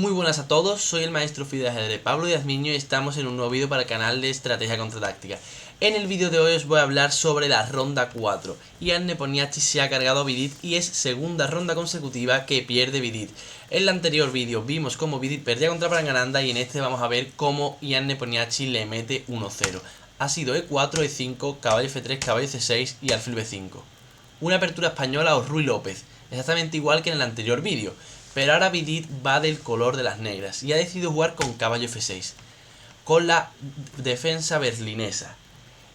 Muy buenas a todos, soy el maestro Fide Ajedrez Pablo Diazmiño y estamos en un nuevo vídeo para el canal de Estrategia Contratáctica. En el vídeo de hoy os voy a hablar sobre la ronda 4. Ian Nepomniachtchi se ha cargado a Vidit y es segunda ronda consecutiva que pierde Vidit. En el anterior vídeo vimos cómo Vidit perdía contra Prangananda y en este vamos a ver cómo Ian Nepomniachtchi le mete 1-0. Ha sido E4, E5, caballo F3, caballo C6 y alfil B5. Una apertura española o Ruy López, exactamente igual que en el anterior vídeo. Pero ahora Vidit va del color de las negras y ha decidido jugar con caballo F6, con la defensa berlinesa.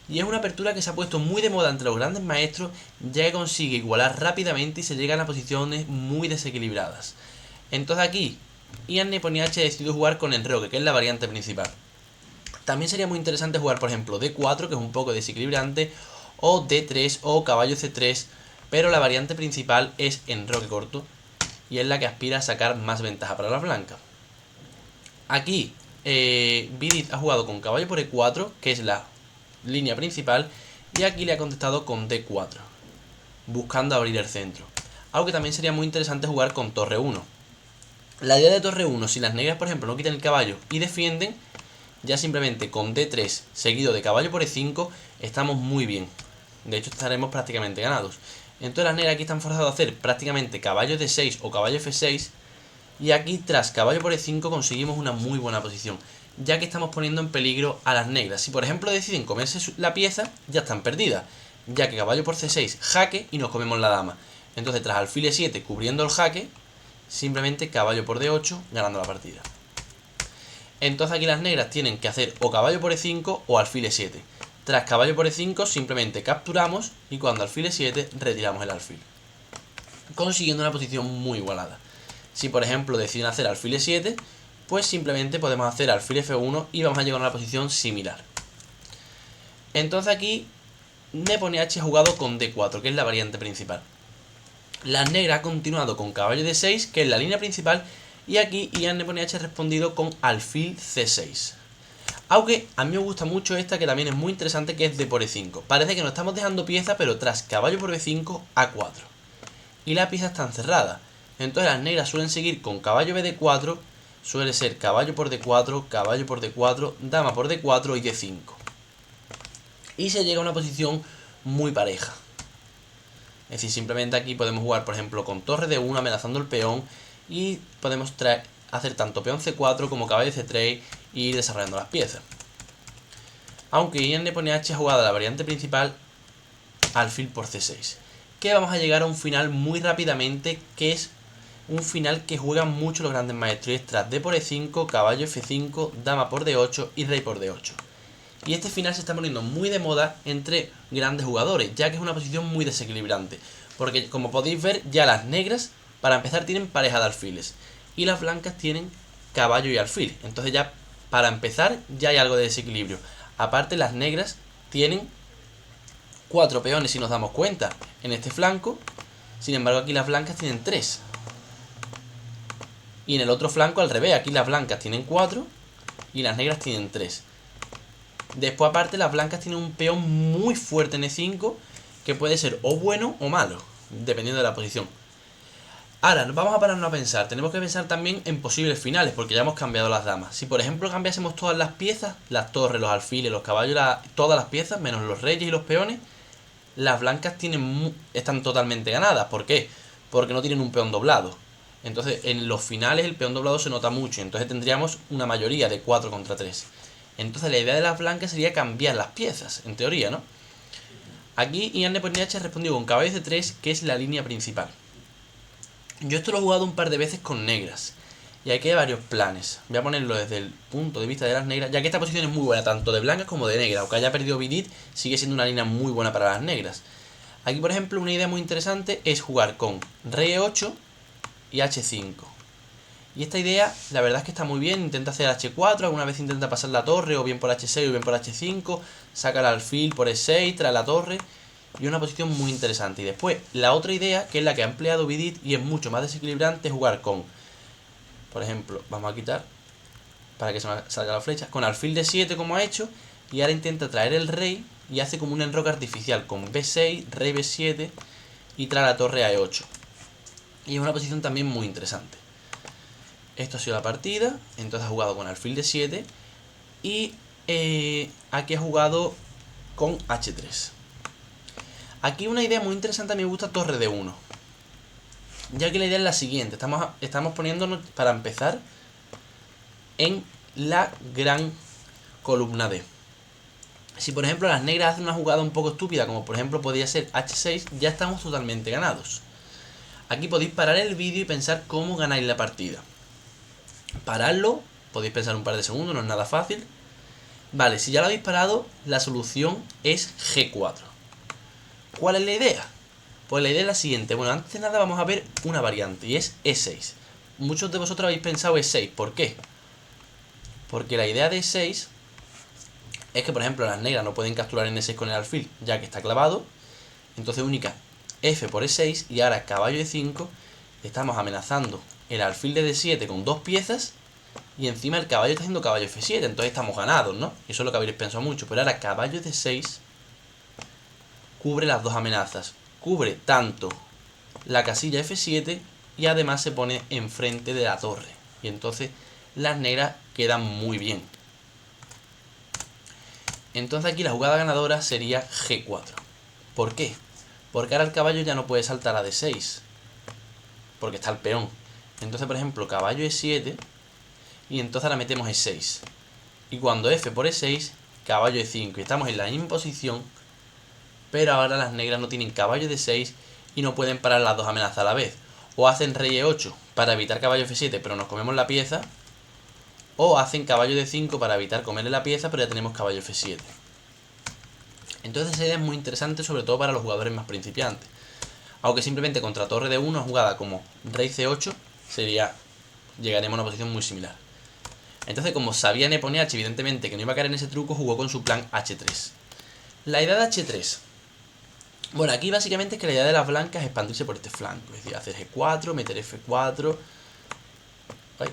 Y es una apertura que se ha puesto muy de moda entre los grandes maestros, ya que consigue igualar rápidamente y se llegan a posiciones muy desequilibradas. Entonces aquí, Ian Nepomniachtchi ha decidido jugar con enroque, que es la variante principal. También sería muy interesante jugar, por ejemplo, D4, que es un poco desequilibrante, o D3 o caballo C3, pero la variante principal es enroque corto, y es la que aspira a sacar más ventaja para las blancas. Aquí Vidit ha jugado con caballo por E4, que es la línea principal, y aquí le ha contestado con D4, buscando abrir el centro. Aunque también sería muy interesante jugar con torre 1. La idea de torre 1, si las negras por ejemplo no quitan el caballo y defienden, ya simplemente con D3 seguido de caballo por E5 estamos muy bien. De hecho estaremos prácticamente ganados. Entonces las negras aquí están forzadas a hacer prácticamente caballo D6 o caballo F6. Y aquí tras caballo por E5 conseguimos una muy buena posición, ya que estamos poniendo en peligro a las negras. Si por ejemplo deciden comerse la pieza, ya están perdidas, ya que caballo por C6 jaque y nos comemos la dama. Entonces tras alfil E7 cubriendo el jaque, simplemente caballo por D8 ganando la partida. Entonces aquí las negras tienen que hacer o caballo por E5 o alfil E7. Tras caballo por E5 simplemente capturamos y cuando alfil E7 retiramos el alfil, consiguiendo una posición muy igualada. Si por ejemplo deciden hacer alfil E7, pues simplemente podemos hacer alfil F1 y vamos a llegar a una posición similar. Entonces aquí Nepomniachtchi ha jugado con D4, que es la variante principal. Las negras ha continuado con caballo D6, que es la línea principal, y aquí Ian Nepomniachtchi ha respondido con alfil C6. Aunque a mí me gusta mucho esta, que también es muy interesante, que es D por E5. Parece que nos estamos dejando pieza, pero tras caballo por B5, A4. Y la pieza está encerrada. Entonces las negras suelen seguir con caballo BD4, suele ser caballo por D4, caballo por D4, dama por D4 y D5. Y se llega a una posición muy pareja. Es decir, simplemente aquí podemos jugar, por ejemplo, con torre D1 amenazando el peón y podemos hacer tanto peón C4 como caballo C3 y ir desarrollando las piezas. Aunque Ian Nepomniachtchi ha jugado la variante principal alfil por C6. Que vamos a llegar a un final muy rápidamente, que es un final que juegan mucho los grandes maestros, y es tras D por E5, caballo F5, dama por D8 y rey por D8. Y este final se está poniendo muy de moda entre grandes jugadores, ya que es una posición muy desequilibrante, porque como podéis ver ya las negras para empezar tienen pareja de alfiles y las blancas tienen caballo y alfil, entonces ya para empezar ya hay algo de desequilibrio. Aparte las negras tienen 4 peones si nos damos cuenta en este flanco, sin embargo aquí las blancas tienen 3. Y en el otro flanco al revés, aquí las blancas tienen 4 y las negras tienen 3. Después aparte las blancas tienen un peón muy fuerte en E5, que puede ser o bueno o malo, dependiendo de la posición. Ahora, vamos a pararnos a pensar, tenemos que pensar también en posibles finales, porque ya hemos cambiado las damas. Si por ejemplo cambiásemos todas las piezas, las torres, los alfiles, los caballos, todas las piezas, menos los reyes y los peones, las blancas están totalmente ganadas. ¿Por qué? Porque no tienen un peón doblado. Entonces en los finales el peón doblado se nota mucho, entonces tendríamos una mayoría de 4 contra 3. Entonces la idea de las blancas sería cambiar las piezas, en teoría, ¿no? Aquí Ian Nepomniachtchi ha respondido con caballo C3, que es la línea principal. Yo esto lo he jugado un par de veces con negras, y aquí hay varios planes. Voy a ponerlo desde el punto de vista de las negras, ya que esta posición es muy buena, tanto de blancas como de negras. Aunque haya perdido Vidit, sigue siendo una línea muy buena para las negras. Aquí, por ejemplo, una idea muy interesante es jugar con rey E8 y H5. Y esta idea, la verdad es que está muy bien, intenta hacer H4, alguna vez intenta pasar la torre, o bien por H6 o bien por H5, saca el alfil por E6, trae la torre, y una posición muy interesante. Y después, la otra idea, que es la que ha empleado Vidit y es mucho más desequilibrante, es jugar con, por ejemplo, vamos a quitar, para que se me salga la flecha, con alfil D7 como ha hecho, y ahora intenta traer el rey, y hace como un enroque artificial, con B6, rey B7, y trae la torre a E8. Y es una posición también muy interesante. Esto ha sido la partida. Entonces ha jugado con alfil de 7. Y aquí ha jugado con h3. Aquí una idea muy interesante, a mí me gusta torre de 1. Ya que la idea es la siguiente. Estamos poniéndonos, para empezar, en la gran columna D. Si por ejemplo las negras hacen una jugada un poco estúpida, como por ejemplo podría ser h6, ya estamos totalmente ganados. Aquí podéis parar el vídeo y pensar cómo ganáis la partida. Paradlo, podéis pensar un par de segundos, no es nada fácil. Vale, si ya lo habéis parado, la solución es G4. ¿Cuál es la idea? Pues la idea es la siguiente. Bueno, antes de nada vamos a ver una variante, y es E6. Muchos de vosotros habéis pensado E6, ¿por qué? Porque la idea de E6 es que, por ejemplo, las negras no pueden capturar en E6 con el alfil, ya que está clavado. Entonces única F por E6, y ahora caballo E5, estamos amenazando el alfil de D7 con 2 piezas, y encima el caballo está haciendo caballo F7, entonces estamos ganados, ¿no? Eso es lo que habréis pensado mucho. Pero ahora caballo D6 cubre las dos amenazas. Cubre tanto la casilla F7 y además se pone enfrente de la torre. Y entonces las negras quedan muy bien. Entonces aquí la jugada ganadora sería G4. ¿Por qué? Porque ahora el caballo ya no puede saltar a D6, porque está el peón. Entonces, por ejemplo, caballo E7, y entonces ahora metemos E6. Y cuando F por E6, caballo E5. Y estamos en la misma posición, pero ahora las negras no tienen caballo D6 y no pueden parar las dos amenazas a la vez. O hacen rey E8 para evitar caballo F7, pero nos comemos la pieza. O hacen caballo D5 para evitar comerle la pieza, pero ya tenemos caballo F7. Entonces esa idea es muy interesante, sobre todo para los jugadores más principiantes. Aunque simplemente contra torre de 1, jugada como rey C8, llegaremos a una posición muy similar. Entonces, como sabía Neponiachtchi evidentemente que no iba a caer en ese truco, jugó con su plan H3. La idea de H3. Bueno, aquí básicamente es que la idea de las blancas es expandirse por este flanco. Es decir, hacer G4, meter F4. Ay,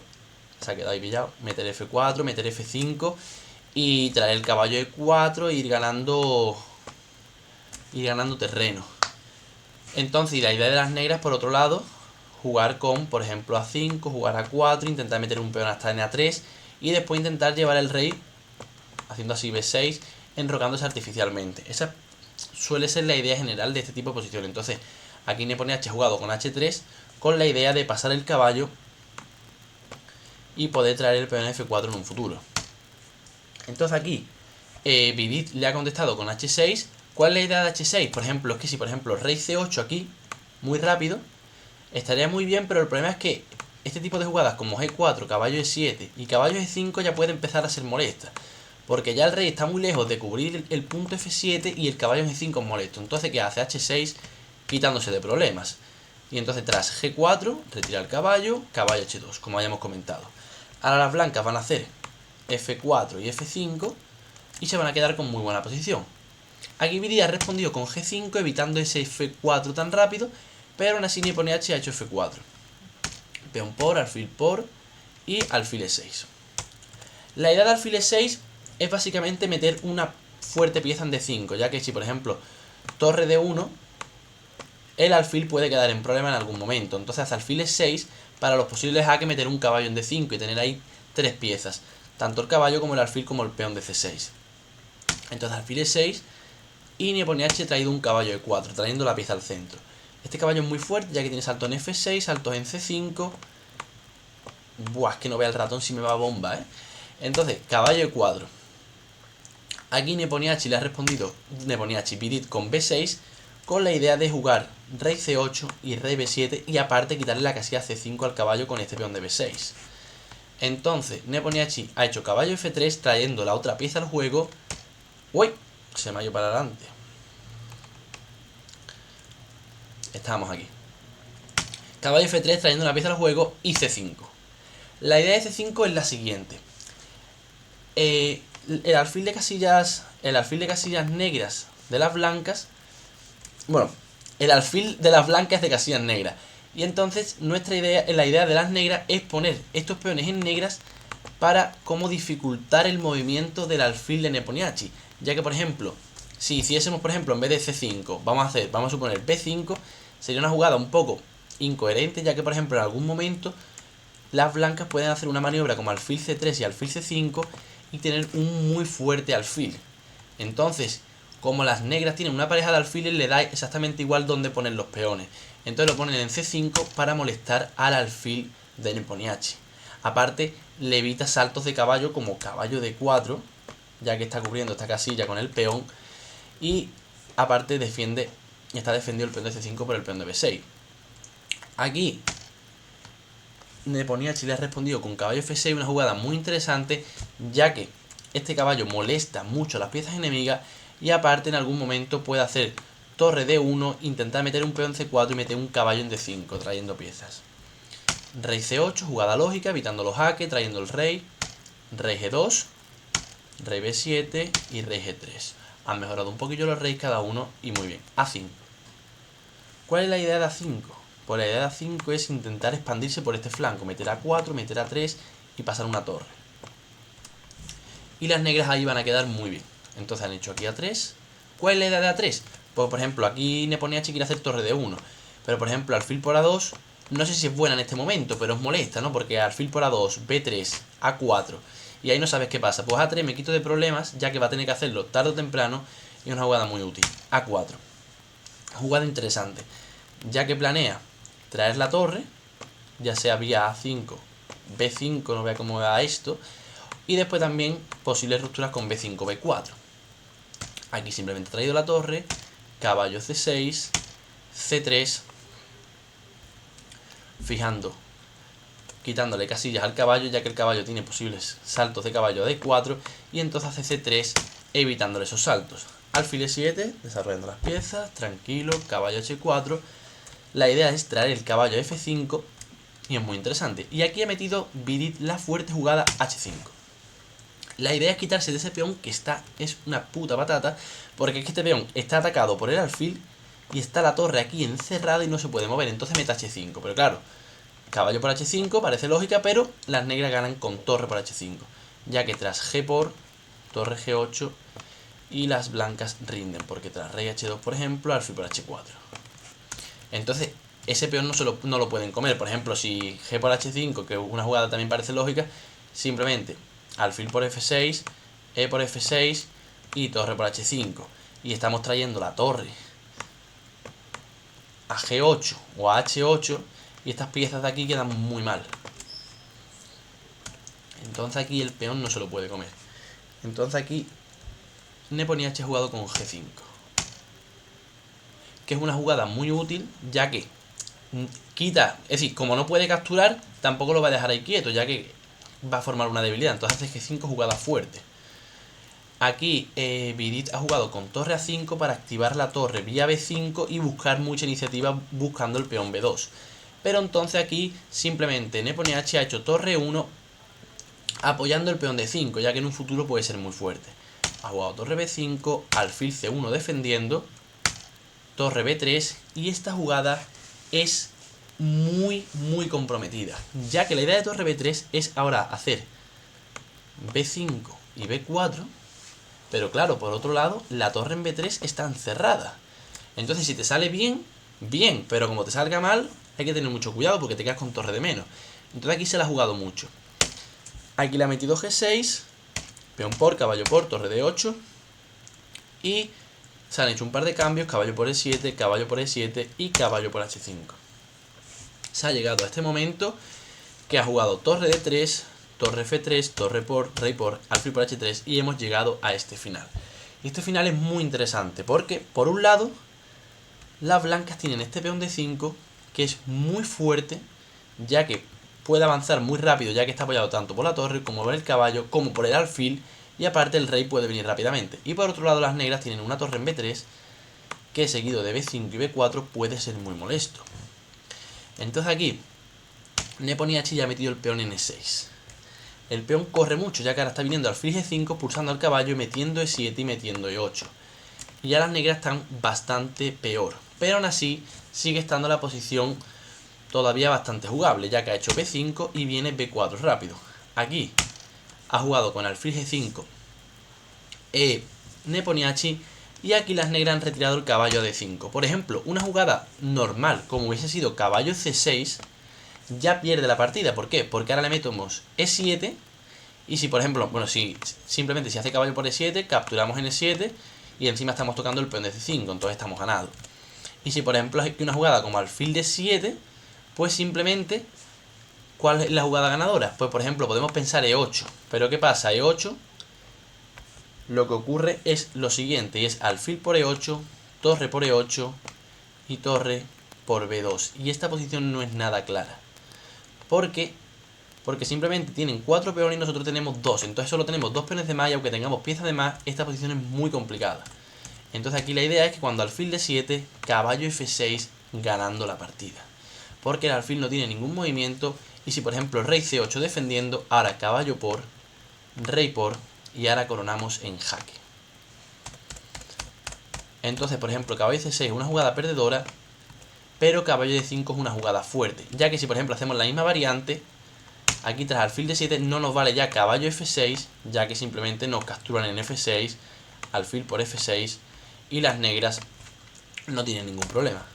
se ha quedado ahí pillado. Meter F4, meter F5. Y traer el caballo E4 e ir ganando terreno. Entonces, la idea de las negras, por otro lado, jugar con, por ejemplo, A5, jugar A4, intentar meter un peón hasta en A3 y después intentar llevar el rey haciendo así B6, enrocándose artificialmente. Esa suele ser la idea general de este tipo de posición. Entonces, aquí Neponiachtchi ha jugado con H3 con la idea de pasar el caballo y poder traer el peón F4 en un futuro. Entonces aquí Vidit le ha contestado con H6. ¿Cuál es la idea de H6? Por ejemplo, es que si por ejemplo rey C8 aquí, muy rápido, estaría muy bien, pero el problema es que este tipo de jugadas como G4, caballo E7 y caballo E5 ya puede empezar a ser molesta. Porque ya el rey está muy lejos de cubrir el punto F7 y el caballo en G5 es molesto. Entonces, ¿qué hace? H6 quitándose de problemas. Y entonces tras G4, retira el caballo, caballo H2, como hayamos comentado. Ahora las blancas van a hacer F4 y F5 y se van a quedar con muy buena posición. Aquí Vidit ha respondido con G5 evitando ese F4 tan rápido, pero aún así Neponiachtchi ha hecho F4. Peón por, alfil por y alfil E6. La idea de alfil E6 es básicamente meter una fuerte pieza en D5, ya que si por ejemplo torre D1, el alfil puede quedar en problema en algún momento. Entonces hace alfil E6 para los posibles jaques meter un caballo en D5 y tener ahí 3 piezas, tanto el caballo como el alfil como el peón de C6. Entonces alfil E6 y Neponiachtchi ha traído un caballo E4, trayendo la pieza al centro. Este caballo es muy fuerte ya que tiene salto en F6, saltos en C5. Buah, es que no vea el ratón si me va a bomba, Entonces, caballo E4. Aquí Neponiachtchi le ha respondido, Vidit con B6, con la idea de jugar rey C8 y rey B7 y aparte quitarle la casilla C5 al caballo con este peón de B6. Entonces, Neponiachtchi ha hecho caballo F3 trayendo la otra pieza al juego. ¡Uy! Se me ha ido para adelante. Estamos aquí. Caballo F3 trayendo una pieza al juego y C5. La idea de C5 es la siguiente. El alfil de casillas negras de las blancas. Bueno, el alfil de las blancas es de casillas negras. Y entonces la idea de las negras es poner estos peones en negras para como dificultar el movimiento del alfil de Neponiachtchi. Ya que por ejemplo, si hiciésemos por ejemplo en vez de C5, vamos a suponer B5, sería una jugada un poco incoherente, ya que por ejemplo en algún momento las blancas pueden hacer una maniobra como alfil C3 y alfil C5 y tener un muy fuerte alfil. Entonces, como las negras tienen una pareja de alfiles, le da exactamente igual donde ponen los peones. Entonces lo ponen en C5 para molestar al alfil de Neponiachi. Aparte, le evita saltos de caballo como caballo D4, ya que está cubriendo esta casilla con el peón. Y aparte está defendido el peón de C5 por el peón de B6. Aquí Neponiachi le ha respondido con caballo F6, una jugada muy interesante, ya que este caballo molesta mucho a las piezas enemigas y aparte en algún momento puede hacer torre D1, intentar meter un peón C4 y meter un caballo en D5, trayendo piezas. Rey C8, jugada lógica, evitando los jaques, trayendo el rey. Rey G2, rey B7 y rey G3. Han mejorado un poquillo los reyes cada uno y muy bien. A5. ¿Cuál es la idea de A5? Pues la idea de A5 es intentar expandirse por este flanco, meter A4, meter A3 y pasar una torre. Y las negras ahí van a quedar muy bien. Entonces han hecho aquí A3. ¿Cuál es la idea de A3? Pues por ejemplo, aquí Neponiachi quiere hacer torre D1. Pero por ejemplo, alfil por A2, no sé si es buena en este momento, pero os molesta, ¿no? Porque alfil por A2, B3, A4. Y ahí no sabes qué pasa. Pues A3 me quito de problemas, ya que va a tener que hacerlo tarde o temprano. Y es una jugada muy útil. A4. Jugada interesante, ya que planea traer la torre, ya sea vía A5, B5, no vea cómo va esto. Y después también posibles rupturas con B5, B4. Aquí simplemente he traído la torre, caballo C6, C3, fijando, quitándole casillas al caballo, ya que el caballo tiene posibles saltos de caballo a D4, y entonces hace C3, evitándole esos saltos. Alfil E7, desarrollando las piezas, tranquilo, caballo H4. La idea es traer el caballo F5, y es muy interesante. Y aquí he metido Vidit la fuerte jugada H5. La idea es quitarse de ese peón que es una puta patata, porque es que este peón está atacado por el alfil y está la torre aquí encerrada y no se puede mover, entonces mete H5. Pero claro, caballo por H5 parece lógica, pero las negras ganan con torre por H5, ya que tras G por, torre G8 y las blancas rinden, porque tras rey H2 por ejemplo, alfil por H4. Entonces ese peón no lo pueden comer. Por ejemplo, si G por H5, que una jugada también parece lógica, simplemente alfil por F6, E por F6 y torre por H5. Y estamos trayendo la torre a G8 o a H8 y estas piezas de aquí quedan muy mal. Entonces aquí el peón no se lo puede comer. Entonces aquí Neponiachi ha jugado con G5, que es una jugada muy útil, ya que quita, es decir, como no puede capturar, tampoco lo va a dejar ahí quieto, ya que va a formar una debilidad. Entonces hace G5 jugada fuerte. Aquí Vidit ha jugado con torre A5 para activar la torre vía B5 y buscar mucha iniciativa buscando el peón B2. Pero entonces aquí simplemente Neponiachi ha hecho torre 1 apoyando el peón D5, ya que en un futuro puede ser muy fuerte. Ha jugado torre B5, alfil C1 defendiendo, torre B3, y esta jugada es muy comprometida, ya que la idea de torre B3 es ahora hacer B5 y B4, pero claro, por otro lado, la torre en B3 está encerrada. Entonces si te sale bien, bien, pero como te salga mal, hay que tener mucho cuidado porque te quedas con torre de menos. Entonces aquí se la ha jugado mucho. Aquí le ha metido G6, peón por, caballo por, torre D8, y se han hecho un par de cambios, caballo por E7, caballo por E7 y caballo por H5. Se ha llegado a este momento que ha jugado torre D3, torre F3, torre por, rey por, alfil por H3 y hemos llegado a este final. Y este final es muy interesante porque, por un lado, las blancas tienen este peón D5 que es muy fuerte, ya que puede avanzar muy rápido, ya que está apoyado tanto por la torre como por el caballo, como por el alfil, y aparte el rey puede venir rápidamente. Y por otro lado las negras tienen una torre en B3 que seguido de B5 y B4 puede ser muy molesto. Entonces aquí Neponiachi ya ha metido el peón en E6. El peón corre mucho, ya que ahora está viniendo alfil G5, pulsando al caballo y metiendo E7 y metiendo E8. Y ya las negras están bastante peor, pero aún así sigue estando la posición todavía bastante jugable, ya que ha hecho B5 y viene B4 rápido. Aquí ha jugado con alfil G5 Neponiachi, y aquí las negras han retirado el caballo a D5. Por ejemplo, una jugada normal, como hubiese sido caballo C6, ya pierde la partida. ¿Por qué? Porque ahora le metemos E7 y si por ejemplo, bueno, si simplemente si hace caballo por E7, capturamos en E7 y encima estamos tocando el peón de C5, entonces estamos ganados. Y si por ejemplo hay una jugada como alfil de 7, pues simplemente, ¿cuál es la jugada ganadora? Pues por ejemplo podemos pensar E8, pero ¿qué pasa? E8, lo que ocurre es lo siguiente, y es alfil por E8, torre por E8 y torre por B2. Y esta posición no es nada clara. ¿Por qué? Porque simplemente tienen 4 peones y nosotros tenemos 2. Entonces solo tenemos 2 peones de más y aunque tengamos piezas de más, esta posición es muy complicada. Entonces aquí la idea es que cuando alfil de 7, caballo F6 ganando la partida. Porque el alfil no tiene ningún movimiento y si por ejemplo rey C8 defendiendo, ahora caballo por, rey por y ahora coronamos en jaque. Entonces por ejemplo caballo C6 es una jugada perdedora, pero caballo D5 es una jugada fuerte. Ya que si por ejemplo hacemos la misma variante, aquí tras alfil de 7 no nos vale ya caballo F6, ya que simplemente nos capturan en F6, alfil por F6 y las negras no tienen ningún problema.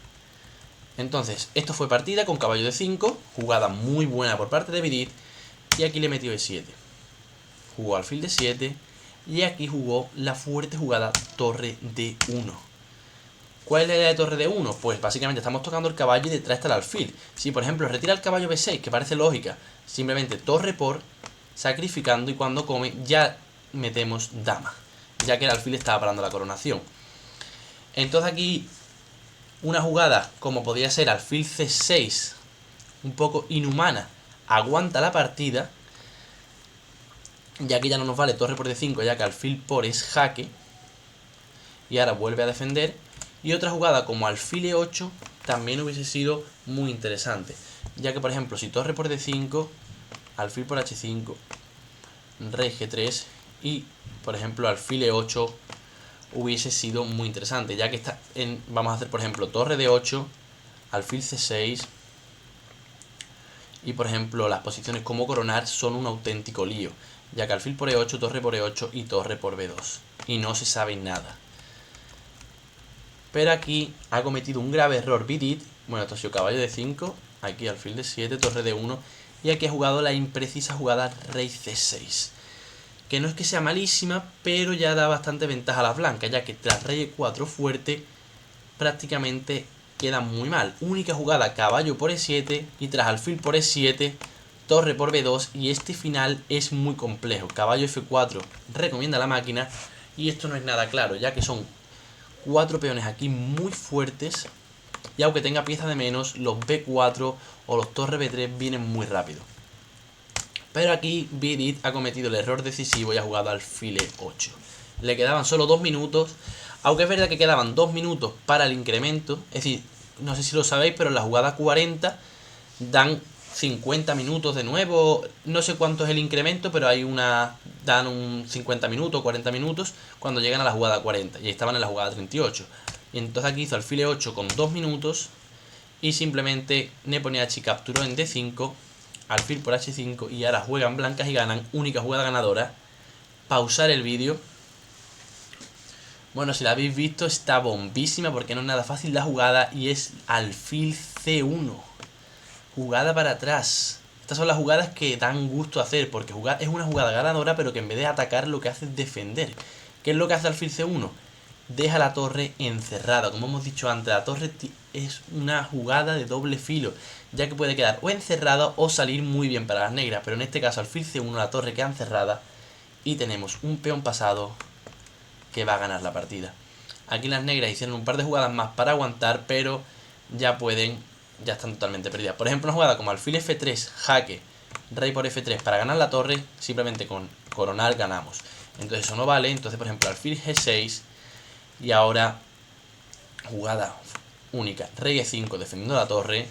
Entonces, esto fue partida con caballo de 5, jugada muy buena por parte de Vidit, y aquí le metió E7. Jugó alfil de 7 y aquí jugó la fuerte jugada torre D1. ¿Cuál es la idea de torre D1? Pues básicamente estamos tocando el caballo y detrás está el alfil. Si por ejemplo retira el caballo B6, que parece lógica, simplemente torre por, sacrificando y cuando come ya metemos dama, ya que el alfil estaba parando la coronación. Entonces aquí una jugada como podría ser alfil C6, un poco inhumana, aguanta la partida, ya que ya no nos vale torre por D5, ya que alfil por es jaque, y ahora vuelve a defender. Y otra jugada como alfil E8 también hubiese sido muy interesante, ya que por ejemplo si torre por D5, alfil por H5, rey G3 y por ejemplo alfil E8 hubiese sido muy interesante, ya que vamos a hacer por ejemplo torre D8, alfil C6 y por ejemplo las posiciones como coronar son un auténtico lío, ya que alfil por E8, torre por E8 y torre por B2 y no se sabe nada. Pero aquí ha cometido un grave error Vidit. Bueno, esto ha sido caballo de 5, aquí alfil de 7, torre de 1 y aquí ha jugado la imprecisa jugada rey C6, que no es que sea malísima, pero ya da bastante ventaja a las blancas, ya que tras rey E4 fuerte prácticamente queda muy mal. Única jugada caballo por E7 y tras alfil por E7, torre por B2 y este final es muy complejo. Caballo F4 recomienda la máquina y esto no es nada claro, ya que son 4 peones aquí muy fuertes y aunque tenga piezas de menos, los B4 o los torre B3 vienen muy rápido. Pero aquí Vidit ha cometido el error decisivo y ha jugado alfil E8. Le quedaban solo 2 minutos, aunque es verdad que quedaban 2 minutos para el incremento. Es decir, no sé si lo sabéis, pero en la jugada 40 dan 50 minutos de nuevo. No sé cuánto es el incremento, pero dan un 50 minutos, 40 minutos cuando llegan a la jugada 40. Y estaban en la jugada 38. Y entonces aquí hizo alfil E8 con 2 minutos y simplemente Nepomniachtchi capturó en D5, alfil por H5 y ahora juegan blancas y ganan. Única jugada ganadora. Pausar el vídeo. Bueno, si la habéis visto está bombísima porque no es nada fácil la jugada y es alfil C1. Jugada para atrás. Estas son las jugadas que dan gusto hacer porque es una jugada ganadora pero que en vez de atacar lo que hace es defender. ¿Qué es lo que hace alfil C1? Deja la torre encerrada. Como hemos dicho antes, la torre es una jugada de doble filo, ya que puede quedar o encerrada o salir muy bien para las negras, pero en este caso alfil C1 la torre queda encerrada y tenemos un peón pasado que va a ganar la partida. Aquí las negras hicieron un par de jugadas más para aguantar, pero ya están totalmente perdidas. Por ejemplo, una jugada como alfil F3, jaque, rey por F3 para ganar la torre, simplemente con coronar ganamos. Entonces eso no vale, entonces por ejemplo alfil G6 y ahora jugada única, rey E5 defendiendo la torre,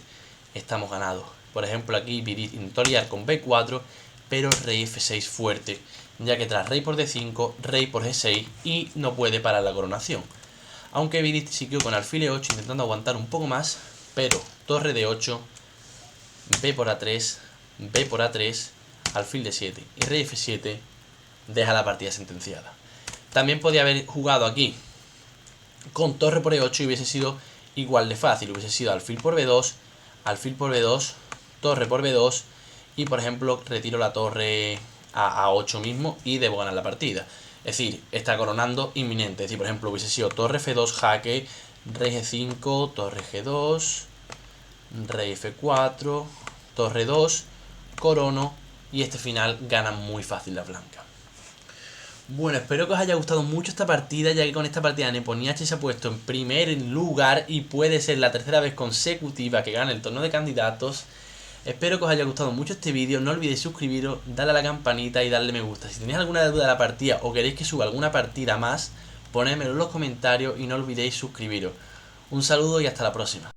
estamos ganados. Por ejemplo aquí Vidit intentó liar con B4, pero rey F6 fuerte, ya que tras rey por D5, rey por G6 y no puede parar la coronación. Aunque Vidit siguió con alfil E8 intentando aguantar un poco más, pero torre D8, B por A3, B por A3, alfil D7 y rey F7 deja la partida sentenciada. También podía haber jugado aquí con torre por E8 y hubiese sido igual de fácil. Hubiese sido alfil por B2, torre por B2 y por ejemplo retiro la torre a A8 mismo y debo ganar la partida. Es decir, está coronando inminente. Es decir, por ejemplo, hubiese sido torre F2 jaque, rey G5, torre G2, rey F4, torre 2, corono y este final gana muy fácil la blanca. Bueno, espero que os haya gustado mucho esta partida, ya que con esta partida Neponiachtchi se ha puesto en primer lugar y puede ser la tercera vez consecutiva que gane el torneo de candidatos. Espero que os haya gustado mucho este vídeo, no olvidéis suscribiros, darle a la campanita y darle me gusta. Si tenéis alguna duda de la partida o queréis que suba alguna partida más, ponedmelo en los comentarios y no olvidéis suscribiros. Un saludo y hasta la próxima.